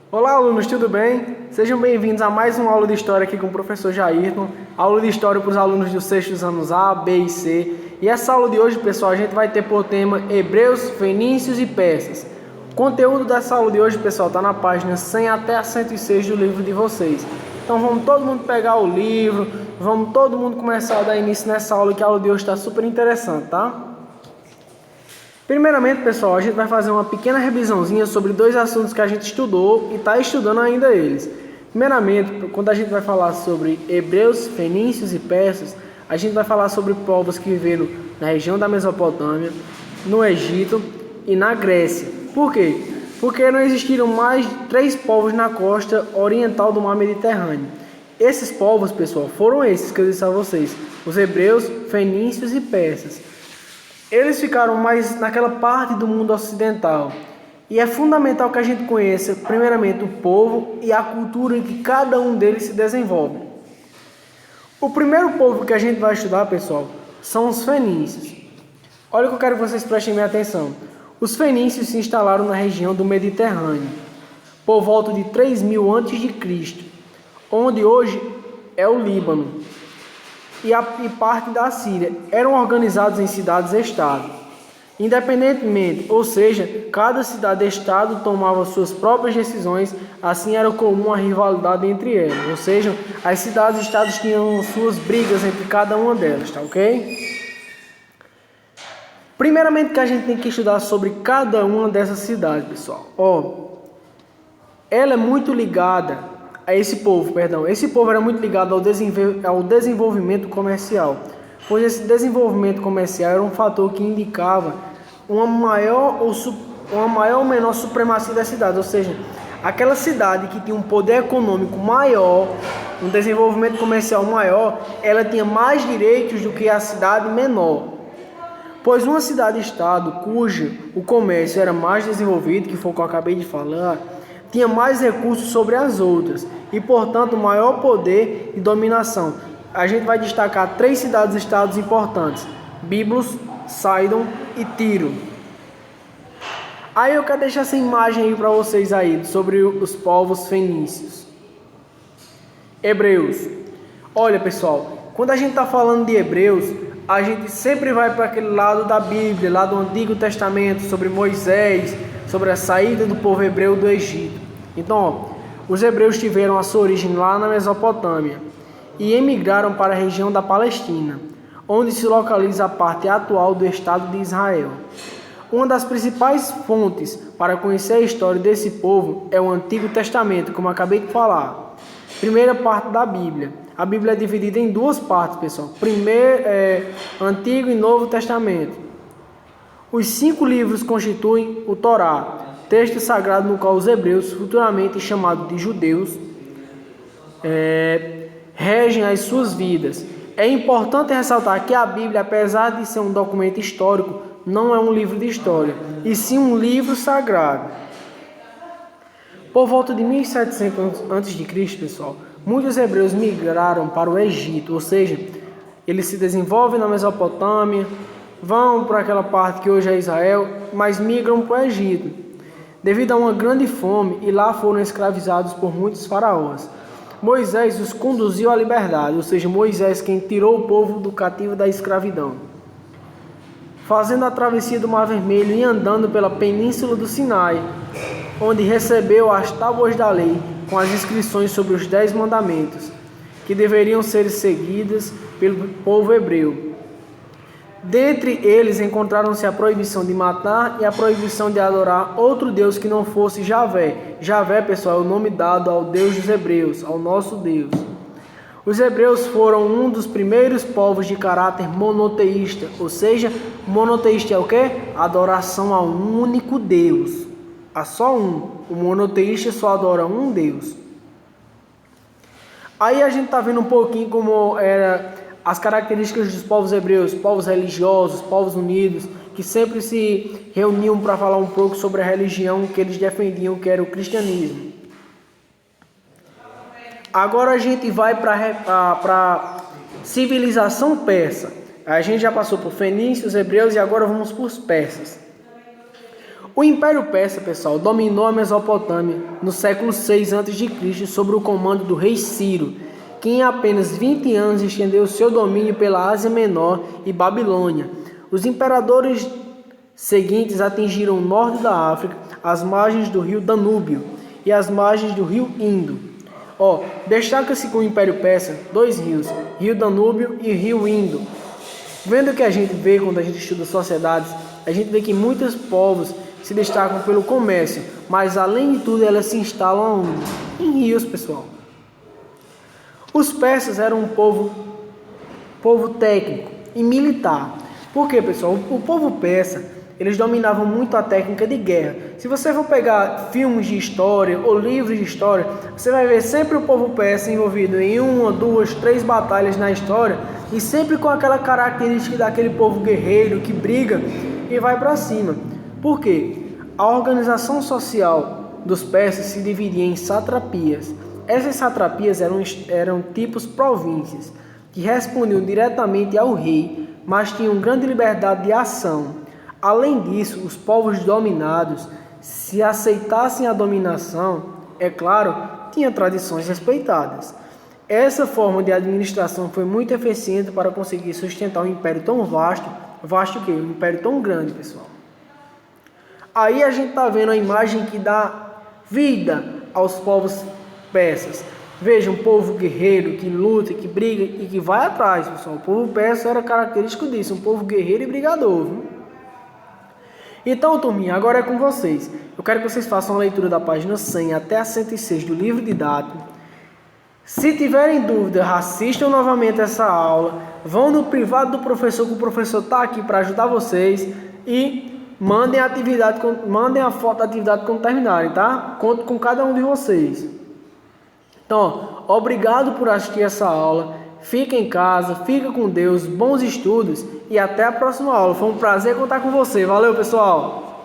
Olá, alunos, tudo bem? Sejam bem-vindos a mais uma aula de História aqui com o professor Jairton. Aula de História para os alunos dos sextos anos A, B e C. E essa aula de hoje, pessoal, a gente vai ter por tema Hebreus, Fenícios e Persas. O conteúdo dessa aula de hoje, pessoal, está na página 100 até a 106 do livro de vocês. Então vamos todo mundo pegar o livro, vamos todo mundo começar a dar início nessa aula, que a aula de hoje está super interessante, tá? Primeiramente, pessoal, a gente vai fazer uma pequena revisãozinha sobre dois assuntos que a gente estudou e está estudando ainda eles. Primeiramente, quando a gente vai falar sobre Hebreus, Fenícios e Persas, a gente vai falar sobre povos que viveram na região da Mesopotâmia, no Egito e na Grécia. Por quê? Porque não existiram mais 3 povos na costa oriental do mar Mediterrâneo. Esses povos, pessoal, foram esses que eu disse a vocês: os hebreus, fenícios e persas. Eles ficaram mais naquela parte do mundo ocidental. E é fundamental que a gente conheça, primeiramente, o povo e a cultura em que cada um deles se desenvolve. O primeiro povo que a gente vai estudar, pessoal, são os fenícios. Olha o que eu quero que vocês prestem minha atenção. Os fenícios se instalaram na região do Mediterrâneo, por volta de 3000 a.C., onde hoje é o Líbano e parte da Síria. Eram organizados em cidades-estado, independentemente, ou seja, cada cidade-estado tomava suas próprias decisões. Assim era comum a rivalidade entre elas, ou seja, as cidades-estados tinham suas brigas entre cada uma delas, tá ok? Primeiramente que a gente tem que estudar sobre cada uma dessas cidades, pessoal. Ela é muito ligada esse povo era muito ligado ao desenvolvimento comercial, pois esse desenvolvimento comercial era um fator que indicava uma maior ou menor supremacia da cidade, ou seja, aquela cidade que tinha um poder econômico maior, um desenvolvimento comercial maior, ela tinha mais direitos do que a cidade menor. Pois uma cidade-estado cujo o comércio era mais desenvolvido, que foi o que eu acabei de falar, tinha mais recursos sobre as outras e, portanto, maior poder e dominação. A gente vai destacar 3 cidades-estados importantes: Biblos, Sidon e Tiro. Aí eu quero deixar essa imagem aí para vocês aí sobre os povos fenícios. Hebreus. Olha, pessoal, quando a gente está falando de Hebreus, a gente sempre vai para aquele lado da Bíblia, lá do Antigo Testamento, sobre Moisés, sobre a saída do povo hebreu do Egito. Então, os hebreus tiveram a sua origem lá na Mesopotâmia e emigraram para a região da Palestina, onde se localiza a parte atual do Estado de Israel. Uma das principais fontes para conhecer a história desse povo é o Antigo Testamento, como eu acabei de falar. Primeira parte da Bíblia. A Bíblia é dividida em 2 partes, pessoal. Primeiro, Antigo e Novo Testamento. Os 5 livros constituem o Torá, texto sagrado no qual os hebreus, futuramente chamados de judeus, regem as suas vidas. É importante ressaltar que a Bíblia, apesar de ser um documento histórico, não é um livro de história, e sim um livro sagrado. Por volta de 1700 a.C., pessoal, muitos hebreus migraram para o Egito, ou seja, eles se desenvolvem na Mesopotâmia, vão para aquela parte que hoje é Israel, mas migram para o Egito, devido a uma grande fome, e lá foram escravizados por muitos faraós. Moisés os conduziu à liberdade, ou seja, Moisés quem tirou o povo do cativo da escravidão, fazendo a travessia do Mar Vermelho e andando pela península do Sinai, onde recebeu as tábuas da lei com as inscrições sobre os 10 mandamentos, que deveriam ser seguidas pelo povo hebreu. Dentre eles encontraram-se a proibição de matar e a proibição de adorar outro Deus que não fosse Javé. Javé, pessoal, é o nome dado ao Deus dos hebreus, ao nosso Deus. Os hebreus foram um dos primeiros povos de caráter monoteísta, ou seja, monoteísta é o quê? Adoração a um único Deus, a só um. O monoteísta só adora um Deus. Aí a gente está vendo um pouquinho como era as características dos povos hebreus, povos religiosos, povos unidos, que sempre se reuniam para falar um pouco sobre a religião que eles defendiam, que era o cristianismo. Agora a gente vai para a civilização persa. A gente já passou por fenícios, hebreus e agora vamos para os persas. O Império Persa, pessoal, dominou a Mesopotâmia no século 6 a.C. sob o comando do rei Ciro, que em apenas 20 anos estendeu seu domínio pela Ásia Menor e Babilônia. Os imperadores seguintes atingiram o norte da África, as margens do rio Danúbio e as margens do rio Indo. Destaca-se com o Império Persa dois rios, rio Danúbio e rio Indo. Vendo o que a gente vê quando a gente estuda sociedades, a gente vê que muitos povos se destacam pelo comércio, mas além de tudo elas se instalam em rios, pessoal. Os persas eram um povo técnico e militar. Por quê, pessoal? O povo persa, eles dominavam muito a técnica de guerra. Se você for pegar filmes de história ou livros de história, você vai ver sempre o povo persa envolvido em 1, 2, 3 batalhas na história e sempre com aquela característica daquele povo guerreiro que briga e vai para cima. Por quê? A organização social dos persas se dividia em satrapias. Essas satrapias eram tipos províncias que respondiam diretamente ao rei, mas tinham grande liberdade de ação. Além disso, os povos dominados, se aceitassem a dominação, é claro, tinham tradições respeitadas. Essa forma de administração foi muito eficiente para conseguir sustentar um império tão vasto o quê? Um império tão grande, pessoal. Aí a gente está vendo a imagem que dá vida aos povos persas. Veja, um povo guerreiro que luta, que briga e que vai atrás, pessoal. O povo persa era característico disso, um povo guerreiro e brigador, viu? Então, turminha, agora é com vocês. Eu quero que vocês façam a leitura da página 100 até a 106 do livro didático. Se tiverem dúvida, assistam novamente essa aula. Vão no privado do professor, que o professor está aqui para ajudar vocês. E mandem a foto da atividade quando terminarem, tá? Conto com cada um de vocês. Então, obrigado por assistir essa aula. Fica em casa, fica com Deus, bons estudos e até a próxima aula. Foi um prazer contar com você. Valeu, pessoal!